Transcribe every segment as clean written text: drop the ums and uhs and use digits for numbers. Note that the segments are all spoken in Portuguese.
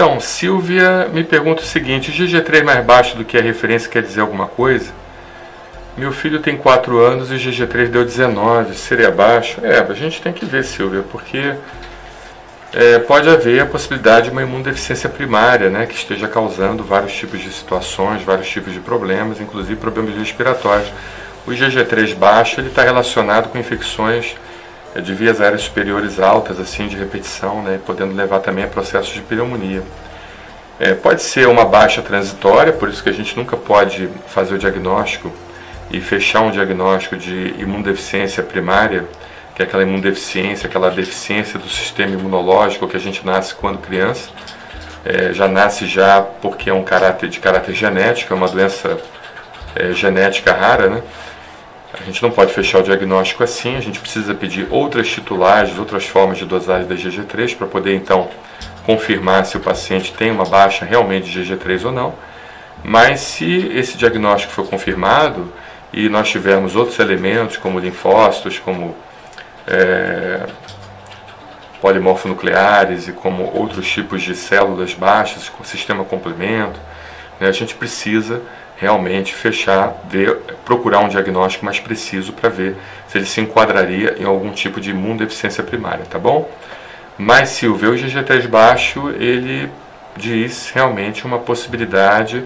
Então, Silvia me pergunta o seguinte: o GG3 mais baixo do que a referência quer dizer alguma coisa? Meu filho tem 4 anos e o GG3 deu 19, seria baixo? A gente tem que ver, Silvia, porque pode haver a possibilidade de uma imunodeficiência primária, né, que esteja causando vários tipos de situações, vários tipos de problemas, inclusive problemas respiratórios. O GG3 baixo está relacionado com infecções de vias aéreas superiores altas, assim, de repetição, né, podendo levar também a processos de pneumonia. Pode ser uma baixa transitória, por isso que a gente nunca pode fazer o diagnóstico e fechar um diagnóstico de imunodeficiência primária, que é aquela imunodeficiência, aquela deficiência do sistema imunológico que a gente nasce quando criança. Já nasce já porque é um de caráter genético, é uma doença genética rara, né? A gente não pode fechar o diagnóstico assim, a gente precisa pedir outras titulagens, outras formas de dosagem da GG3 para poder então confirmar se o paciente tem uma baixa realmente de GG3 ou não. Mas se esse diagnóstico for confirmado e nós tivermos outros elementos como linfócitos, como polimorfonucleares e como outros tipos de células baixas, com sistema complemento, né, a gente precisa realmente fechar, procurar um diagnóstico mais preciso para ver se ele se enquadraria em algum tipo de imunodeficiência primária, tá bom? Mas Silvia, o GG3 baixo, ele diz realmente uma possibilidade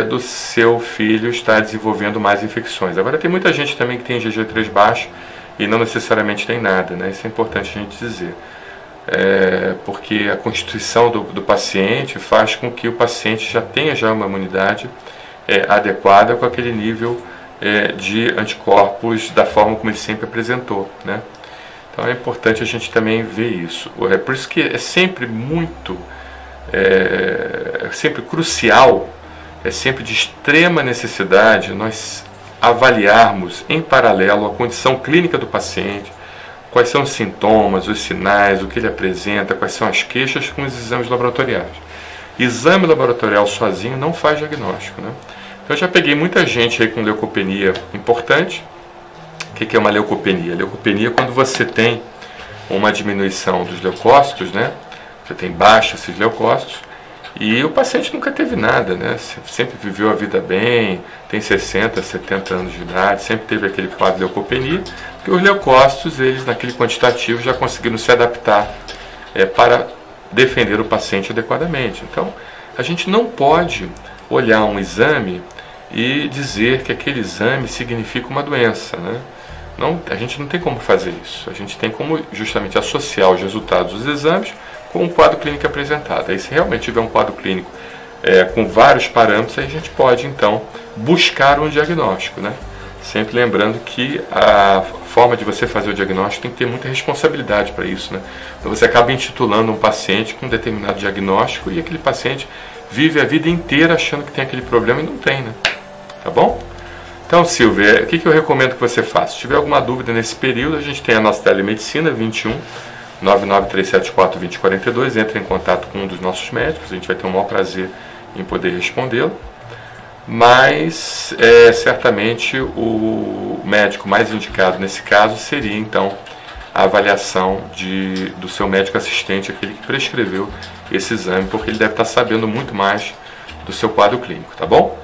do seu filho estar desenvolvendo mais infecções. Agora tem muita gente também que tem GG3 baixo e não necessariamente tem nada, né? Isso é importante a gente dizer. Porque a constituição do paciente faz com que o paciente já tenha uma imunidade adequada com aquele nível de anticorpos da forma como ele sempre apresentou, né? Então é importante a gente também ver isso. Por isso que é sempre sempre crucial, é sempre de extrema necessidade nós avaliarmos em paralelo a condição clínica do paciente, quais são os sintomas, os sinais, o que ele apresenta, quais são as queixas com os exames laboratoriais. Exame laboratorial sozinho não faz diagnóstico, né? Eu já peguei muita gente aí com leucopenia importante. O que é uma leucopenia? Leucopenia é quando você tem uma diminuição dos leucócitos, né? Você tem baixa esses leucócitos e o paciente nunca teve nada, né? Sempre viveu a vida bem, tem 60, 70 anos de idade, sempre teve aquele quadro de leucopenia, porque os leucócitos, eles naquele quantitativo já conseguiram se adaptar para defender o paciente adequadamente. Então, a gente não pode olhar um exame e dizer que aquele exame significa uma doença, né? Não, a gente não tem como fazer isso. A gente tem como justamente associar os resultados dos exames com o quadro clínico apresentado. Aí, se realmente tiver um quadro clínico com vários parâmetros, aí a gente pode então buscar um diagnóstico, né? Sempre lembrando que a forma de você fazer o diagnóstico tem que ter muita responsabilidade para isso, né? Então você acaba intitulando um paciente com um determinado diagnóstico e aquele paciente vive a vida inteira achando que tem aquele problema e não tem, né? Tá bom? Então, Silvia, o que eu recomendo que você faça? Se tiver alguma dúvida nesse período, a gente tem a nossa telemedicina 21 99374 2042. Entre em contato com um dos nossos médicos, a gente vai ter o maior prazer em poder respondê-lo. Mas, certamente, o médico mais indicado nesse caso seria, então, a avaliação do seu médico assistente, aquele que prescreveu esse exame, porque ele deve estar sabendo muito mais do seu quadro clínico, tá bom?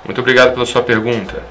Muito obrigado pela sua pergunta.